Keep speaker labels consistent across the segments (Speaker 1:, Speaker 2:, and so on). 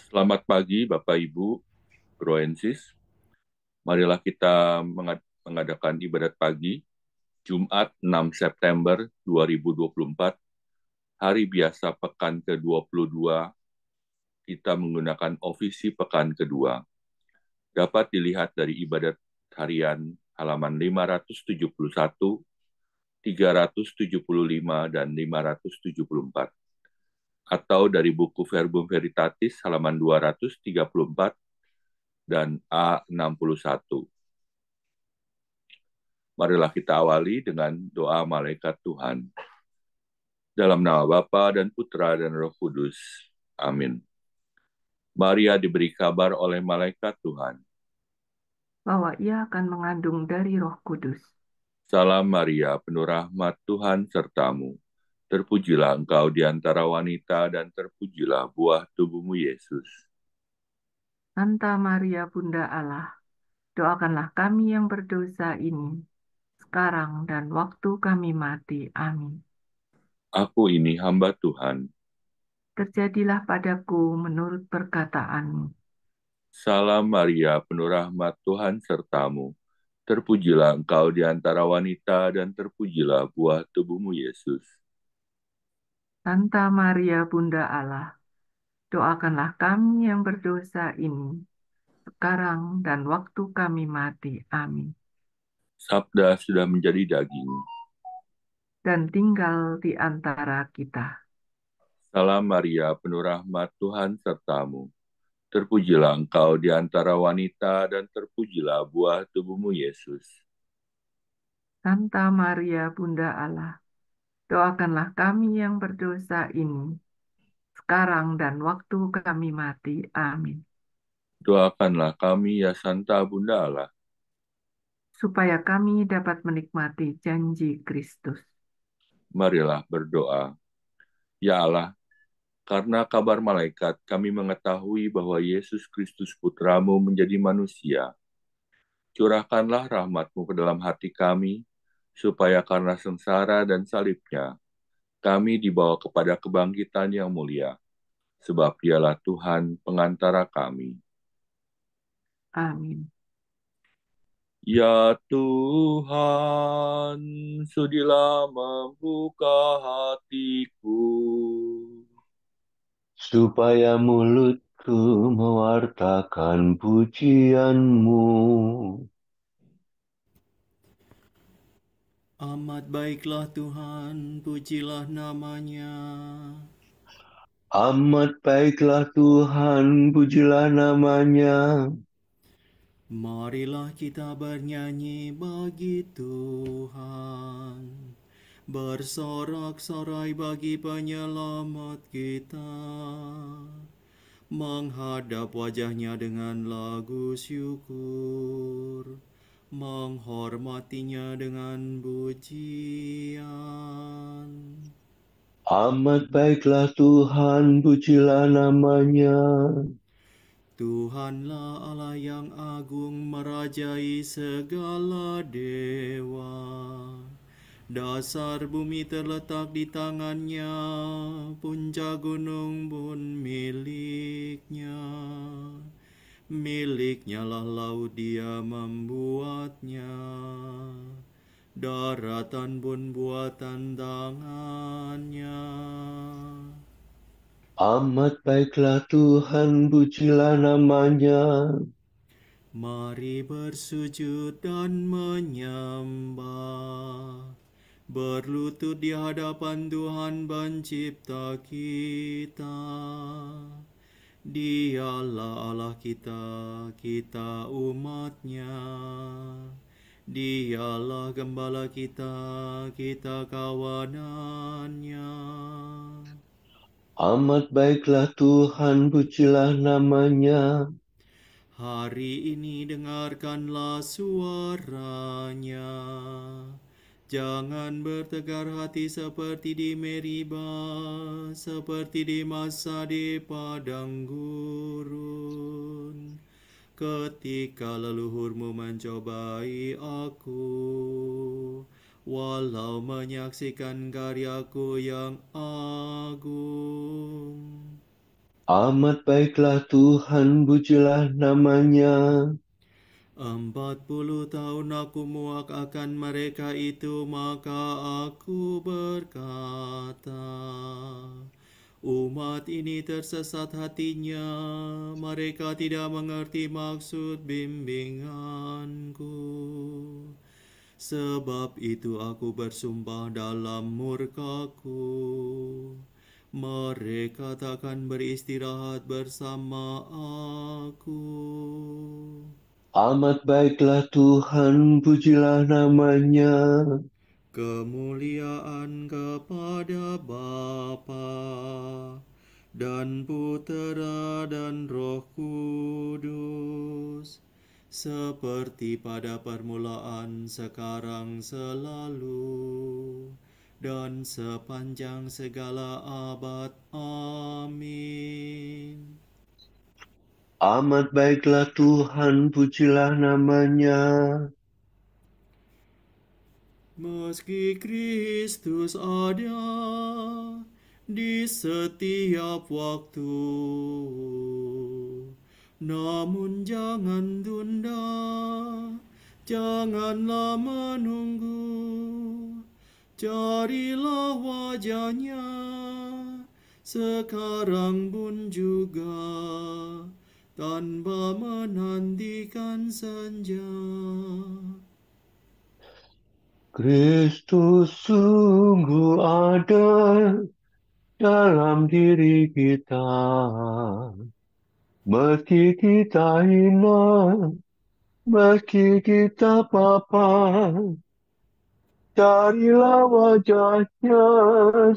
Speaker 1: Selamat pagi Bapak Ibu Broensis. Marilah kita mengadakan ibadat pagi Jumat 6 September 2024, hari biasa pekan ke-22, kita menggunakan ofisi pekan kedua. Dapat dilihat dari ibadat harian halaman 571, 375, dan 574. Atau dari buku Verbum Veritatis halaman 234 dan A61. Marilah kita awali dengan doa malaikat Tuhan. Dalam nama Bapa dan Putra dan Roh Kudus. Amin. Maria diberi kabar oleh malaikat Tuhan.
Speaker 2: Bahwa ia akan mengandung dari Roh Kudus.
Speaker 1: Salam Maria, penuh rahmat Tuhan sertamu. Terpujilah engkau di antara wanita dan terpujilah buah tubuhmu Yesus.
Speaker 2: Santa Maria Bunda Allah, doakanlah kami yang berdosa ini, sekarang dan waktu kami mati. Amin.
Speaker 1: Aku ini hamba Tuhan.
Speaker 2: Terjadilah padaku menurut perkataanmu.
Speaker 1: Salam Maria, penuh rahmat Tuhan sertamu. Terpujilah engkau di antara wanita dan terpujilah buah tubuhmu Yesus.
Speaker 2: Santa Maria Bunda Allah, doakanlah kami yang berdosa ini, sekarang dan waktu kami mati. Amin.
Speaker 1: Sabda sudah menjadi daging.
Speaker 2: Dan tinggal di antara kita.
Speaker 1: Salam Maria, penuh rahmat Tuhan sertamu. Terpujilah engkau di antara wanita dan terpujilah buah tubuhmu Yesus.
Speaker 2: Santa Maria Bunda Allah, doakanlah kami yang berdosa ini, sekarang dan waktu kami mati. Amin.
Speaker 1: Doakanlah kami ya Santa Bunda Allah.
Speaker 2: Supaya kami dapat menikmati janji Kristus.
Speaker 1: Marilah berdoa. Ya Allah, karena kabar malaikat kami mengetahui bahwa Yesus Kristus Putramu menjadi manusia. Curahkanlah rahmat-Mu ke dalam hati kami, supaya karena sengsara dan salibnya, kami dibawa kepada kebangkitan yang mulia, sebab dialah Tuhan pengantara kami.
Speaker 2: Amin.
Speaker 1: Ya Tuhan, sudilah membuka hatiku,
Speaker 3: supaya mulutku mewartakan pujian-Mu.
Speaker 4: Amat baiklah Tuhan, pujilah namanya.
Speaker 3: Amat baiklah Tuhan, pujilah namanya.
Speaker 4: Marilah kita bernyanyi bagi Tuhan, bersorak-sorai bagi penyelamat kita, menghadap wajahnya dengan lagu syukur, menghormatinya dengan pujian.
Speaker 3: Amat baiklah Tuhan, pujilah namanya.
Speaker 4: Tuhanlah Allah yang agung merajai segala dewa. Dasar bumi terletak di tangannya, puncak gunung pun miliknya. Miliknya lah laut dia membuatnya, daratan pun buatan tangannya.
Speaker 3: Amat baiklah Tuhan, pujilah namanya.
Speaker 4: Mari bersujud dan menyembah, berlutut di hadapan Tuhan Pencipta kita. Dialah Allah kita, kita umatnya. Dialah gembala kita, kita kawanannya.
Speaker 3: Amat baiklah Tuhan, pujilah namanya.
Speaker 4: Hari ini dengarkanlah suaranya. Jangan bertegar hati seperti di Meriba, seperti di masa di padang gurun. Ketika leluhurmu mencobai aku, walau menyaksikan karyaku yang agung.
Speaker 3: Amat baiklah Tuhan, pujilah namanya.
Speaker 4: 40 tahun aku muak akan mereka itu, maka aku berkata, umat ini tersesat hatinya, mereka tidak mengerti maksud bimbinganku. Sebab itu aku bersumpah dalam murkaku, mereka takkan beristirahat bersama aku.
Speaker 3: Amat baiklah Tuhan, pujilah namanya.
Speaker 4: Kemuliaan kepada Bapa dan Putera dan Roh Kudus, seperti pada permulaan, sekarang, selalu, dan sepanjang segala abad. Amin.
Speaker 3: Amat baiklah Tuhan, pujilah namanya.
Speaker 4: Meski Kristus ada di setiap waktu, namun jangan tunda, janganlah menunggu. Carilah wajahnya, sekarang pun juga, tanpa menantikan senja.
Speaker 3: Kristus sungguh ada dalam diri kita. Meski kita hina, meski kita papa, carilah wajahnya,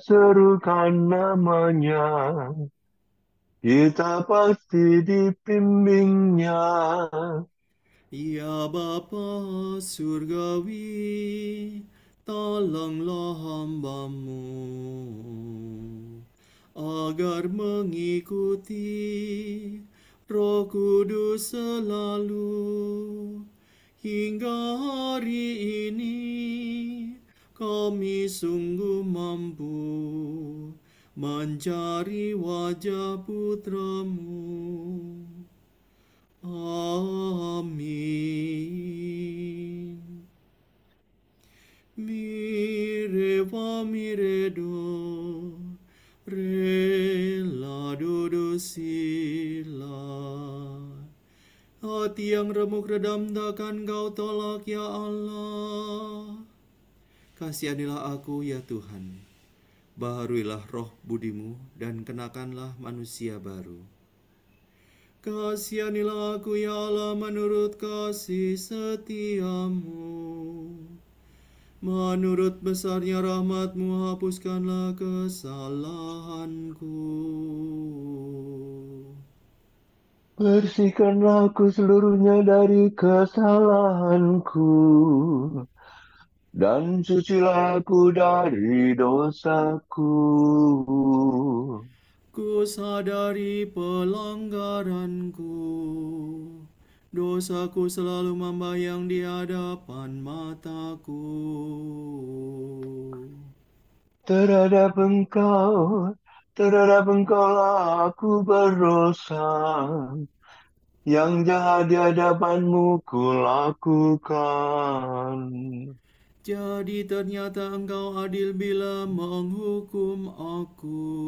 Speaker 3: serukan namanya. Kita pasti dibimbingnya.
Speaker 4: Ya Bapa Surgawi, tolonglah hamba-Mu agar mengikuti Roh Kudus selalu hingga hari ini. Kami sungguh mampu mencari wajah Putra-Mu. Amin. Mire va miredo, rela dodo sila. Hati yang remuk redam takkan Kau tolak, ya Allah. Kasihanilah aku, ya Tuhan. Baharuilah roh budimu dan kenakanlah manusia baru. Kasihanilah aku, ya Allah, menurut kasih setiamu. Menurut besarnya rahmat-Mu, hapuskanlah kesalahanku.
Speaker 3: Bersihkanlah aku seluruhnya dari kesalahanku, dan sucilah aku dari dosaku.
Speaker 4: Ku sadari pelanggaranku, dosaku selalu membayang di hadapan mataku.
Speaker 3: Terhadap Engkau lah aku berdosa. Yang jahat di hadapan-Mu kulakukan.
Speaker 4: Jadi ternyata Engkau adil bila menghukum aku,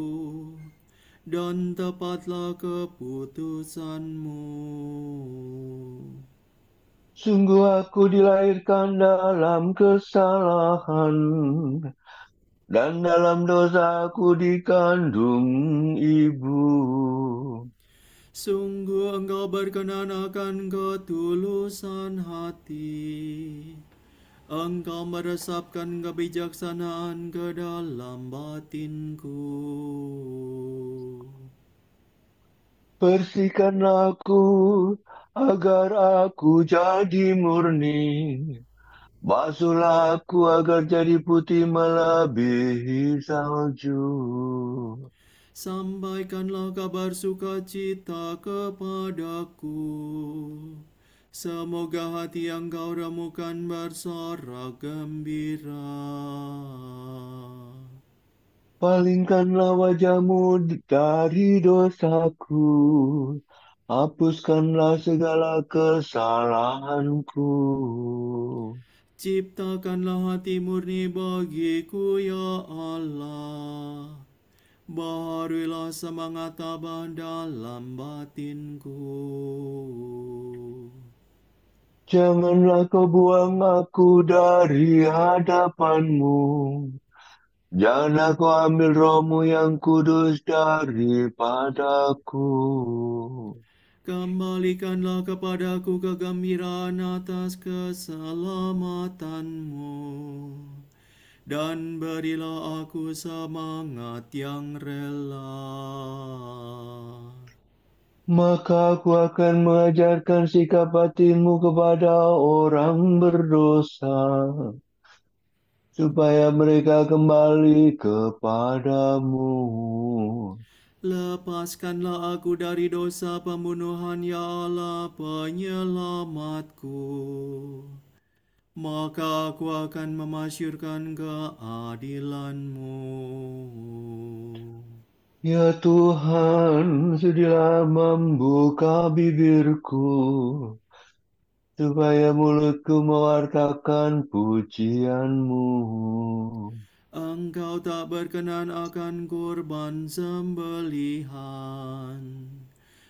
Speaker 4: dan tepatlah keputusan-Mu.
Speaker 3: Sungguh aku dilahirkan dalam kesalahan, dan dalam dosa aku dikandung ibu.
Speaker 4: Sungguh Engkau berkenan akan ketulusan hati. Engkau meresapkan kebijaksanaan ke dalam batinku.
Speaker 3: Bersihkanlah aku agar aku jadi murni. Basuhlah aku agar jadi putih melebihi salju.
Speaker 4: Sampaikanlah kabar sukacita kepadaku. Semoga hati yang Kau remukan bersorak gembira.
Speaker 3: Palingkanlah wajah-Mu dari dosaku, hapuskanlah segala kesalahanku.
Speaker 4: Ciptakanlah hati murni bagiku, ya Allah. Baharuilah semangat tabah dalam batinku.
Speaker 3: Janganlah Kau buang aku dari hadapan-Mu. Janganlah Kau ambil Roh-Mu yang kudus daripadaku.
Speaker 4: Kembalikanlah kepadaku kegembiraan atas keselamatanmu, dan berilah aku semangat yang rela.
Speaker 3: Maka aku akan mengajarkan sikap batin-Mu kepada orang berdosa, supaya mereka kembali kepadamu.
Speaker 4: Lepaskanlah aku dari dosa pembunuhan, ya Allah penyelamatku. Maka aku akan memasyurkan keadilan-Mu.
Speaker 3: Ya Tuhan, sudilah membuka bibirku, supaya mulutku mewartakan pujian-Mu.
Speaker 4: Engkau tak berkenan akan kurban sembelihan.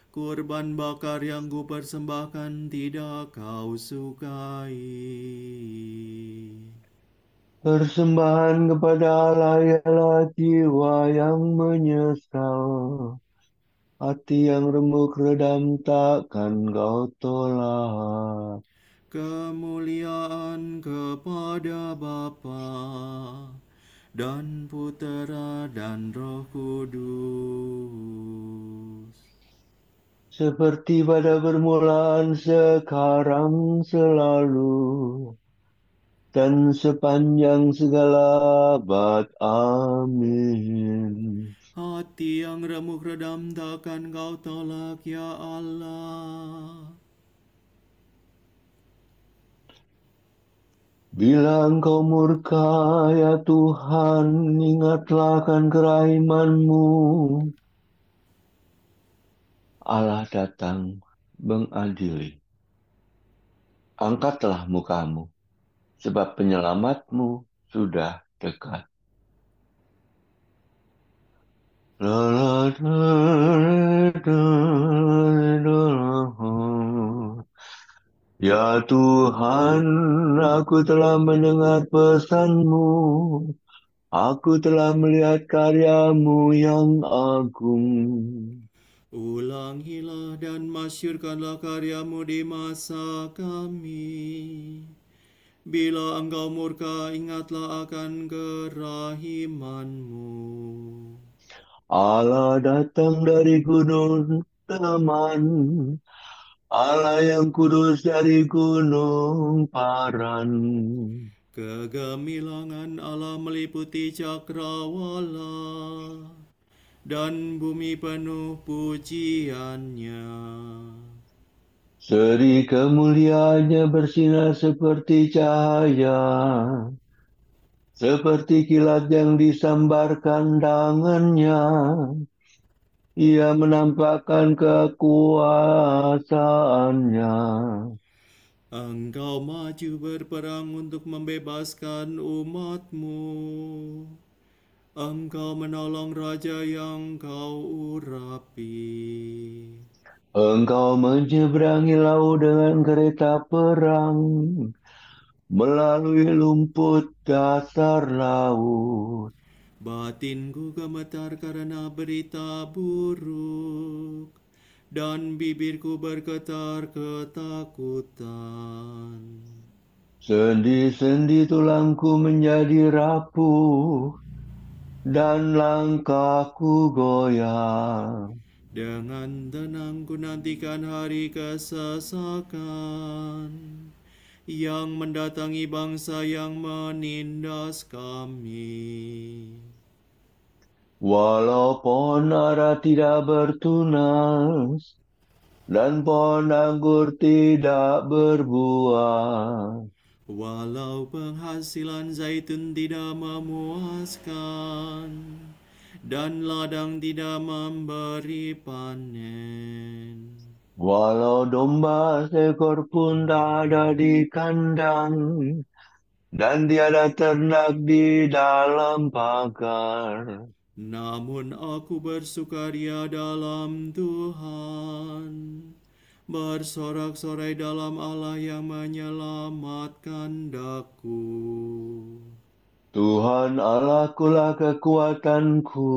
Speaker 4: Kurban bakar yang kupersembahkan tidak Kau sukai.
Speaker 3: Persembahan kepada Allah ialah jiwa yang menyesal, hati yang remuk redam takkan Kau tolak.
Speaker 4: Kemuliaan kepada Bapa dan Putera dan Roh Kudus,
Speaker 3: Seperti pada permulaan, sekarang, selalu, dan sepanjang segala abad. Amin.
Speaker 4: hati yang remuk redam takkan Kau tolak, ya Allah.
Speaker 3: Bila Engkau murka, ya Tuhan, ingatlah akan kerahiman-Mu. Allah datang mengadili. Angkatlah muka-Mu, sebab penyelamat-Mu sudah dekat. Ya Tuhan, aku telah mendengar pesan-Mu. Aku telah melihat karya-Mu yang agung.
Speaker 4: Ulangilah dan masyurkanlah karya-Mu di masa kami. Bila Engkau murka, ingatlah akan kerahiman-Mu.
Speaker 3: Allah datang dari gunung Teman, Allah yang kudus dari gunung Paran.
Speaker 4: Kegemilangan Allah meliputi cakrawala, dan bumi penuh pujiannya.
Speaker 3: Seri kemuliaannya bersinar seperti cahaya, seperti kilat yang disambarkan tangannya. Ia menampakkan kekuasaannya.
Speaker 4: Engkau maju berperang untuk membebaskan umat-Mu. Engkau menolong raja yang Kau urapi.
Speaker 3: Engkau menyeberangi laut dengan kereta perang, melalui lumpur dasar laut.
Speaker 4: Batinku gemetar karena berita buruk, dan bibirku bergetar ketakutan.
Speaker 3: Sendi-sendi tulangku menjadi rapuh, dan langkahku goyah.
Speaker 4: Dengan tenang ku nantikan hari kesesakan yang mendatangi bangsa yang menindas kami.
Speaker 3: Walau pohon ara tidak bertunas, dan pohon anggur tidak berbuah,
Speaker 4: Walau penghasilan zaitun tidak memuaskan, dan ladang tidak memberi panen.
Speaker 3: Walau domba seekor pun tak ada di kandang, dan tiada ternak di dalam pagar.
Speaker 4: Namun aku bersukaria dalam Tuhan, bersorak-sorai dalam Allah yang menyelamatkan daku.
Speaker 3: Tuhan Allahkulah kekuatanku,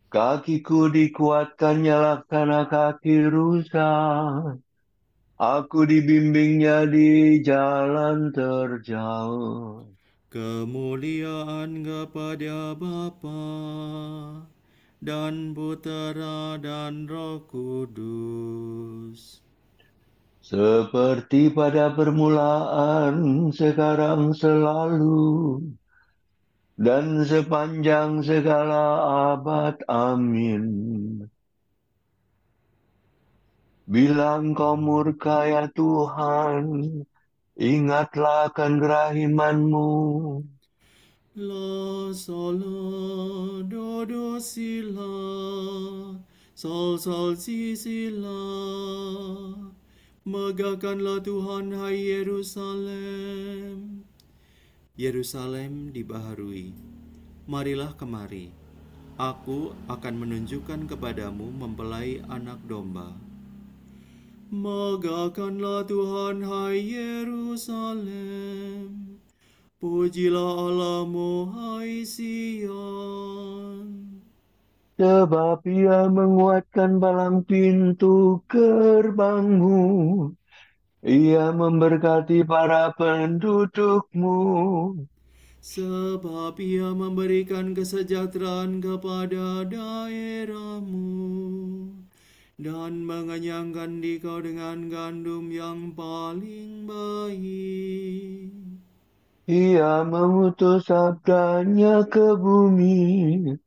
Speaker 3: kakiku dikuatkannya laksana kaki rusa. Aku dibimbingnya di jalan terjauh.
Speaker 4: Kemuliaan kepada Bapa dan Putera dan Roh Kudus.
Speaker 3: Seperti pada permulaan, sekarang selalu, dan sepanjang segala abad. Amin. Bila Engkau murka ya Tuhan, ingatlah akan kerahiman-Mu.
Speaker 4: La sola do do si la, sol sol si la. Megahkanlah Tuhan hai Yerusalem. Yerusalem dibaharui. Marilah kemari. Aku akan menunjukkan kepadamu mempelai anak domba. Megahkanlah Tuhan hai Yerusalem. Pujilah Allahmu hai Sion.
Speaker 3: Sebab Ia menguatkan palang pintu gerbang-Mu. Ia memberkati para penduduk-Mu.
Speaker 4: Sebab Ia memberikan kesejahteraan kepada daerahmu dan mengenyangkan dikau dengan gandum yang paling baik.
Speaker 3: Ia mengutus sabdanya ke bumi,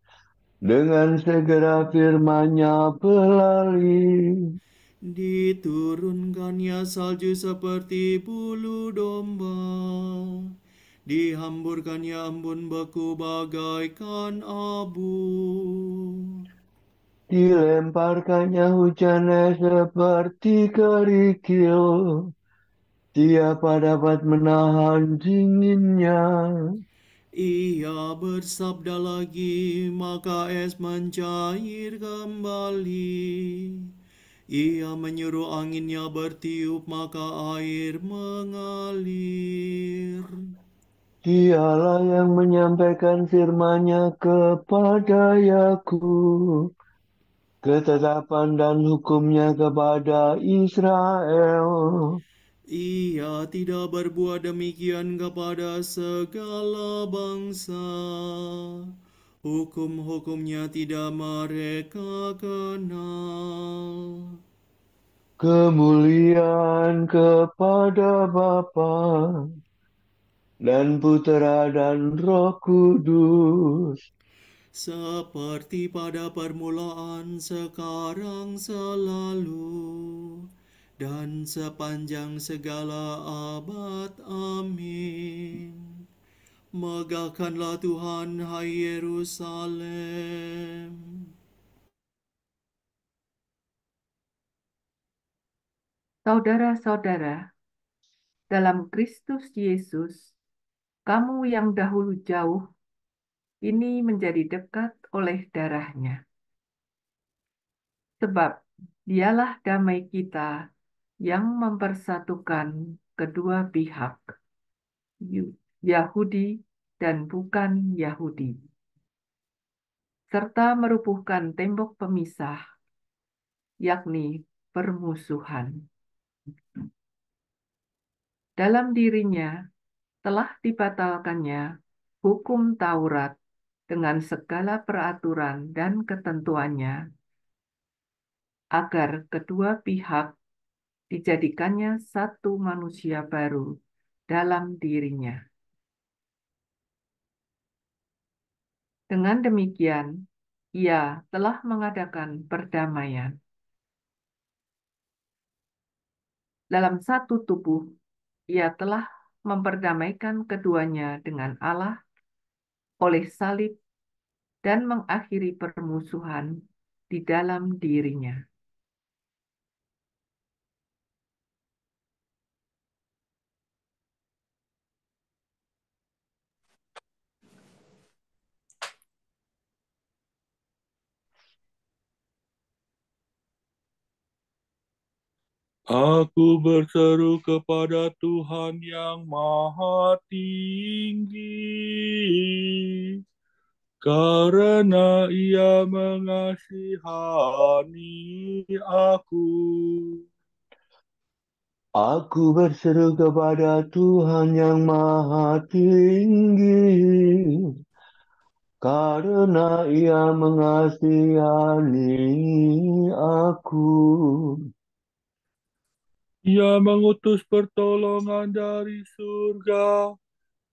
Speaker 3: dengan segera firman-Nya pelali.
Speaker 4: Diturunkannya salju seperti bulu domba, dihamburkannya embun beku bagaikan abu.
Speaker 3: Dilemparkannya hujan es seperti kerikil, siapa dapat menahan dinginnya?
Speaker 4: Ia bersabda lagi, maka es mencair kembali. Ia menyuruh anginnya bertiup, maka air mengalir.
Speaker 3: Dialah yang menyampaikan firman-Nya kepada Yakub, ketetapan dan hukum-Nya kepada Israel.
Speaker 4: Ia tidak berbuat demikian kepada segala bangsa. Hukum-hukumnya tidak mereka kenal.
Speaker 3: Kemuliaan kepada Bapa dan Putera dan Roh Kudus.
Speaker 4: Seperti pada permulaan, sekarang, selalu, dan sepanjang segala abad. Amin. Megahkanlah Tuhan hai Yerusalem.
Speaker 2: Saudara-saudara, dalam Kristus Yesus, kamu yang dahulu jauh, ini menjadi dekat oleh darah-Nya. Sebab dialah damai kita yang mempersatukan kedua pihak, Yahudi dan bukan Yahudi, serta merubuhkan tembok pemisah, yakni permusuhan. Dalam dirinya telah dibatalkannya hukum Taurat dengan segala peraturan dan ketentuannya, agar kedua pihak dijadikannya satu manusia baru dalam dirinya. Dengan demikian, Ia telah mengadakan perdamaian dalam satu tubuh. Ia telah memperdamaikan keduanya dengan Allah oleh salib dan mengakhiri permusuhan di dalam dirinya.
Speaker 1: Aku berseru kepada Tuhan yang Maha Tinggi, karena Ia mengasihani aku.
Speaker 3: Aku berseru kepada Tuhan yang Maha Tinggi, karena Ia mengasihani aku.
Speaker 1: Ia mengutus pertolongan dari surga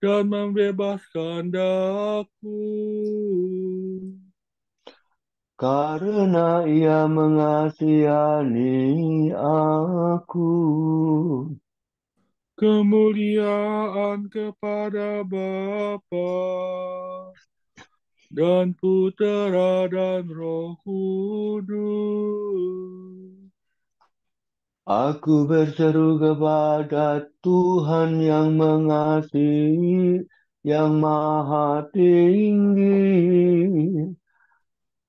Speaker 1: dan membebaskan daku.
Speaker 3: Karena Ia mengasihani aku.
Speaker 1: Kemuliaan kepada Bapa dan Putera dan Roh Kudus.
Speaker 3: Aku berseru kepada Tuhan yang mengasihi, yang Maha Tinggi,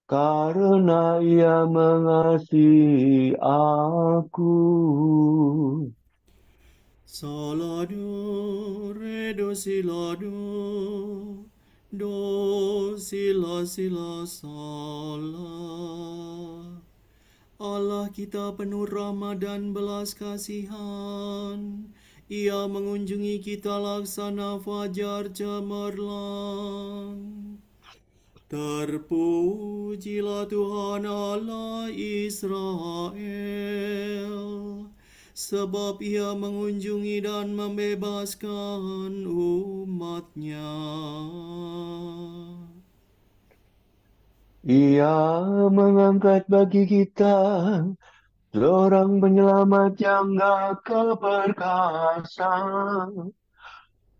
Speaker 3: karena Ia mengasihi aku.
Speaker 4: Salado, re, do, si, la, do, si, la, salah. Allah kita penuh rahmat dan belas kasihan. Ia mengunjungi kita laksana fajar cemerlang. Terpujilah Tuhan Allah Israel, sebab Ia mengunjungi dan membebaskan umat-Nya.
Speaker 3: Ia mengangkat bagi kita seorang penyelamat yang gagah perkasa,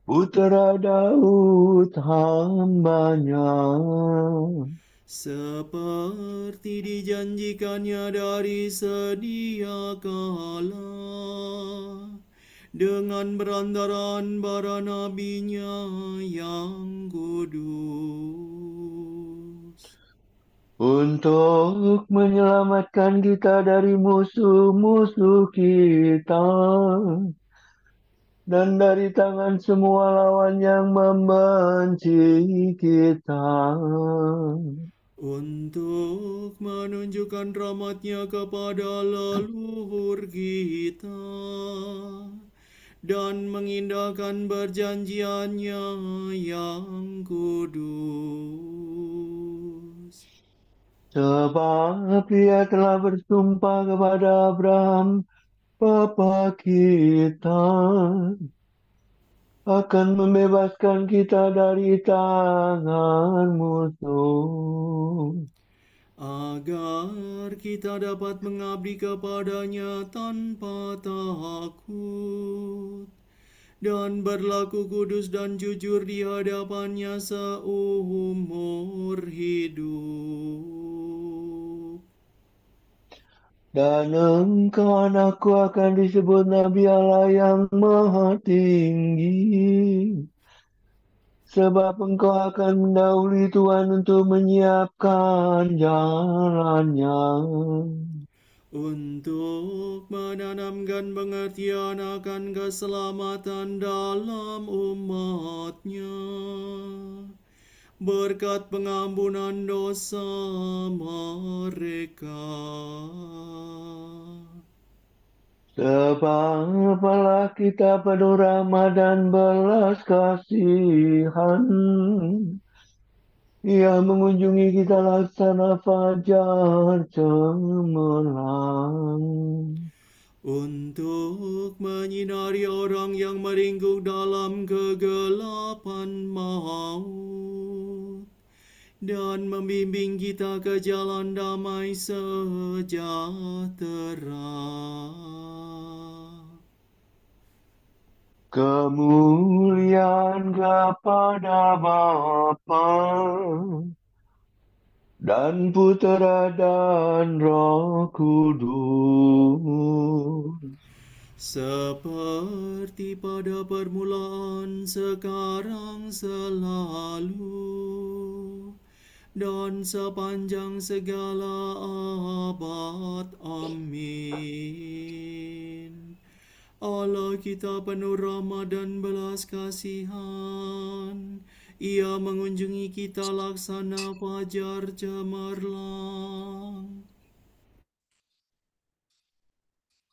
Speaker 3: Putera Daud hamba-Nya.
Speaker 4: Seperti dijanjikannya dari sedia kala, dengan berantaran para nabinya yang kudus.
Speaker 3: Untuk menyelamatkan kita dari musuh-musuh kita dan dari tangan semua lawan yang membenci kita.
Speaker 4: Untuk menunjukkan rahmat-Nya kepada leluhur kita dan mengindahkan perjanjian-Nya yang kudus.
Speaker 3: Sebab Ia telah bersumpah kepada Abraham, bapa kita, akan membebaskan kita dari tangan musuh,
Speaker 4: Agar kita dapat mengabdi kepada-Nya tanpa takut dan berlaku kudus dan jujur di hadapan-Nya seumur hidup.
Speaker 3: dan engkau anakku akan disebut Nabi Allah yang Maha Tinggi. Sebab engkau akan mendahului Tuhan untuk menyiapkan jalannya,
Speaker 4: Untuk menanamkan pengertian akan keselamatan dalam umat-Nya, berkat pengampunan dosa mereka.
Speaker 3: sebab Allah kita penuh rahmat dan belas kasihan. Ia mengunjungi kita laksana fajar cemerlang.
Speaker 4: Untuk menyinari orang yang meringkuk dalam kegelapan maut dan membimbing kita ke jalan damai sejahtera.
Speaker 3: Kemuliaan kepada Bapa dan Putera dan Roh Kudus.
Speaker 4: Seperti pada permulaan, sekarang, selalu, dan sepanjang segala abad. Amin. Allah kita penuh rahmat dan belas kasihan. Ia mengunjungi kita laksana fajar cemerlang.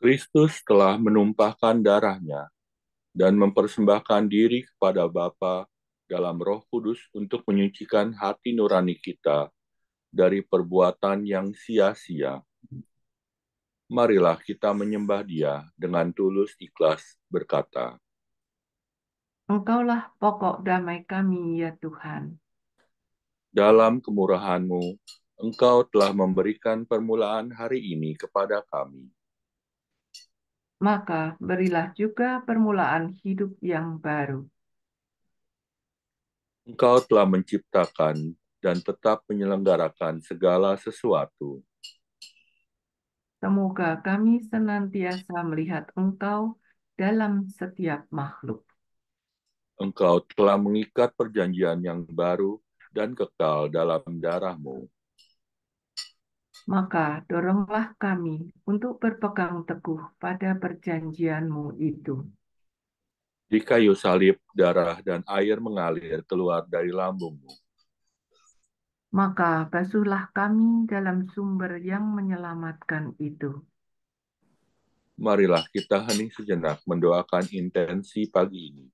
Speaker 1: Kristus telah menumpahkan darahnya dan mempersembahkan diri kepada Bapa dalam Roh Kudus untuk menyucikan hati nurani kita dari perbuatan yang sia-sia. Marilah kita menyembah Dia dengan tulus ikhlas berkata,
Speaker 2: Engkaulah pokok damai kami, ya Tuhan.
Speaker 1: dalam kemurahan-Mu, Engkau telah memberikan permulaan hari ini kepada kami.
Speaker 2: Maka berilah juga permulaan hidup yang baru.
Speaker 1: Engkau telah menciptakan dan tetap menyelenggarakan segala sesuatu.
Speaker 2: Semoga kami senantiasa melihat Engkau dalam setiap makhluk.
Speaker 1: Engkau telah mengikat perjanjian yang baru dan kekal dalam darah-Mu.
Speaker 2: Maka doronglah kami untuk berpegang teguh pada perjanjian-Mu itu.
Speaker 1: Di kayu salib, darah dan air mengalir keluar dari lambung-Mu.
Speaker 2: Maka basuhlah kami dalam sumber yang menyelamatkan itu.
Speaker 1: Marilah kita hening sejenak mendoakan intensi pagi ini.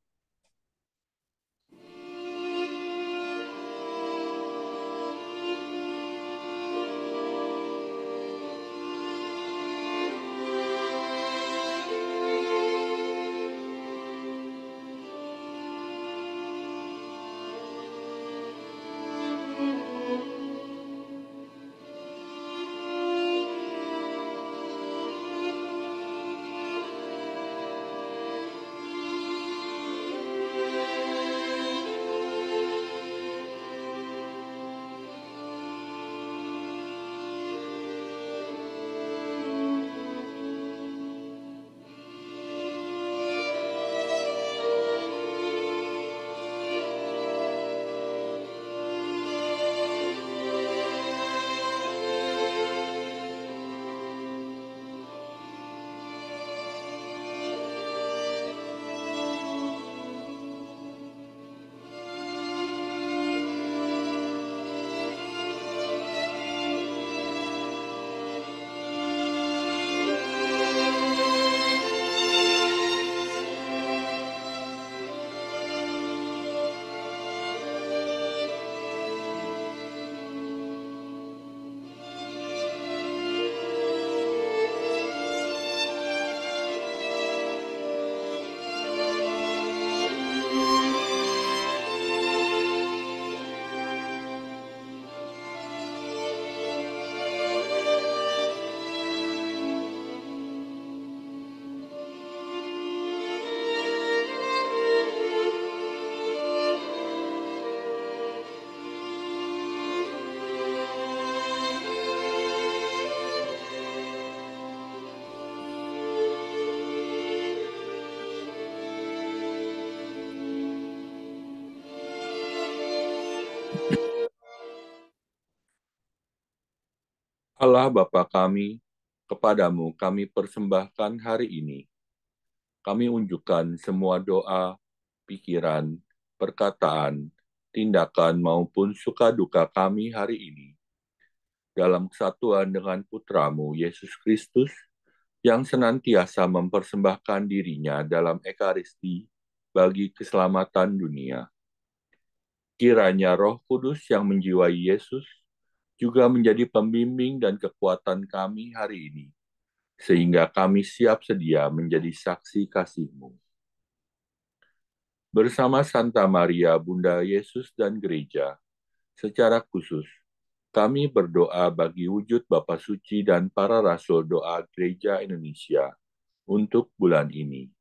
Speaker 1: Allah Bapa kami, kepadamu kami persembahkan hari ini. Kami unjukkan semua doa, pikiran, perkataan, tindakan maupun suka duka kami hari ini. Dalam kesatuan dengan Putramu Yesus Kristus, yang senantiasa mempersembahkan dirinya dalam Ekaristi bagi keselamatan dunia. Kiranya Roh Kudus yang menjiwai Yesus juga menjadi pembimbing dan kekuatan kami hari ini, sehingga kami siap sedia menjadi saksi kasih-Mu. Bersama Santa Maria, Bunda Yesus dan Gereja, secara khusus, kami berdoa bagi wujud Bapa Suci dan para Rasul Doa Gereja Indonesia untuk bulan ini.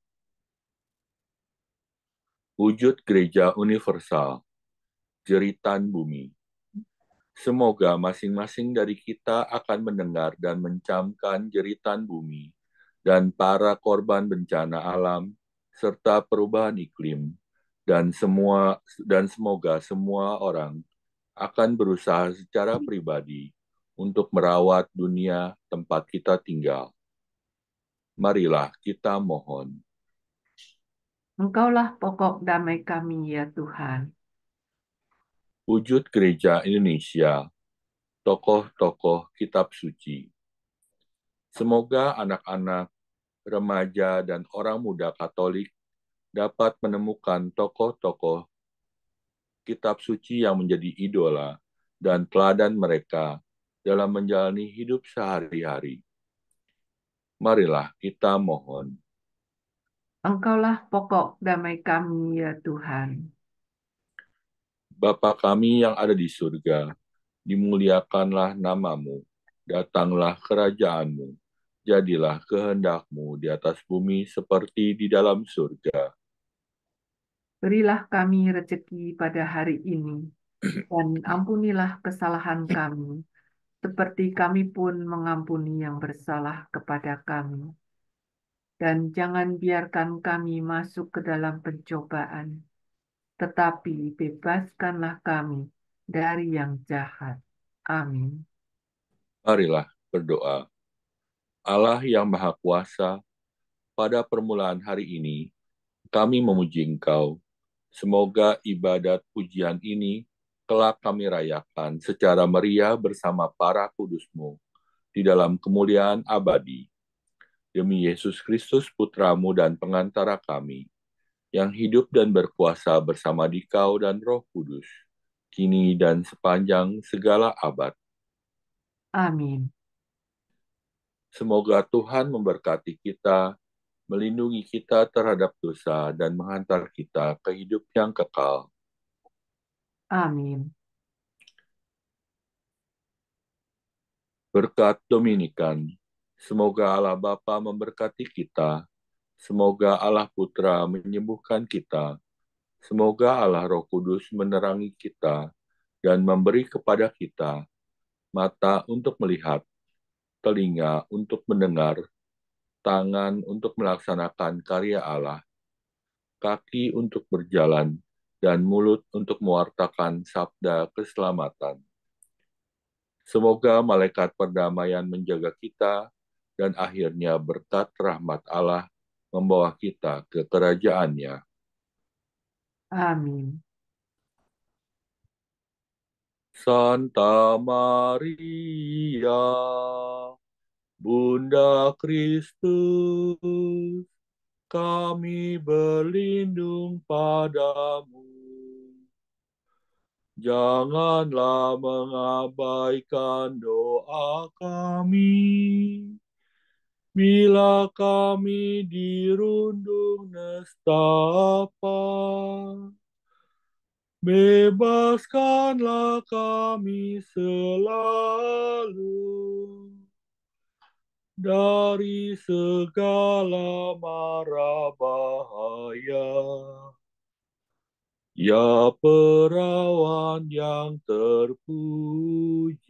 Speaker 1: Wujud Gereja Universal, Jeritan Bumi, Semoga masing-masing dari kita akan mendengar dan mencamkan jeritan bumi dan para korban bencana alam serta perubahan iklim dan semoga semua orang akan berusaha secara pribadi untuk merawat dunia tempat kita tinggal. Marilah kita mohon.
Speaker 2: Engkaulah pokok damai kami, ya Tuhan.
Speaker 1: Wujud Gereja Indonesia, tokoh-tokoh kitab suci. Semoga anak-anak, remaja, dan orang muda Katolik dapat menemukan tokoh-tokoh kitab suci yang menjadi idola dan teladan mereka dalam menjalani hidup sehari-hari. Marilah kita mohon.
Speaker 2: Engkaulah pokok damai kami, ya Tuhan.
Speaker 1: Bapa kami yang ada di surga, dimuliakanlah namamu, datanglah kerajaanmu, jadilah kehendakmu di atas bumi seperti di dalam surga.
Speaker 2: Berilah kami rezeki pada hari ini, dan ampunilah kesalahan kami, seperti kami pun mengampuni yang bersalah kepada kami. Dan jangan biarkan kami masuk ke dalam pencobaan, tetapi bebaskanlah kami dari yang jahat. Amin.
Speaker 1: Marilah berdoa. Allah yang Maha Kuasa, pada permulaan hari ini, kami memuji Engkau. Semoga ibadat pujian ini kelak kami rayakan secara meriah bersama para kudus-Mu di dalam kemuliaan abadi. Demi Yesus Kristus, Putramu dan pengantara kami, yang hidup dan berkuasa bersama Dikau dan Roh Kudus, kini dan sepanjang segala abad.
Speaker 2: Amin.
Speaker 1: Semoga Tuhan memberkati kita, melindungi kita terhadap dosa, dan menghantar kita ke hidup yang kekal.
Speaker 2: Amin.
Speaker 1: Berkat Dominikan, semoga Allah Bapa memberkati kita, semoga Allah Putra menyembuhkan kita, semoga Allah Roh Kudus menerangi kita dan memberi kepada kita mata untuk melihat, telinga untuk mendengar, tangan untuk melaksanakan karya Allah, kaki untuk berjalan, dan mulut untuk mewartakan sabda keselamatan. Semoga malaikat perdamaian menjaga kita, dan akhirnya berkat rahmat Allah membawa kita ke kerajaannya.
Speaker 2: Amin.
Speaker 1: Santa Maria, Bunda Kristus, kami berlindung padamu. Janganlah mengabaikan doa kami, bila kami dirundung nestapa. Bebaskanlah kami selalu dari segala mara bahaya. Ya perawan yang terpuji.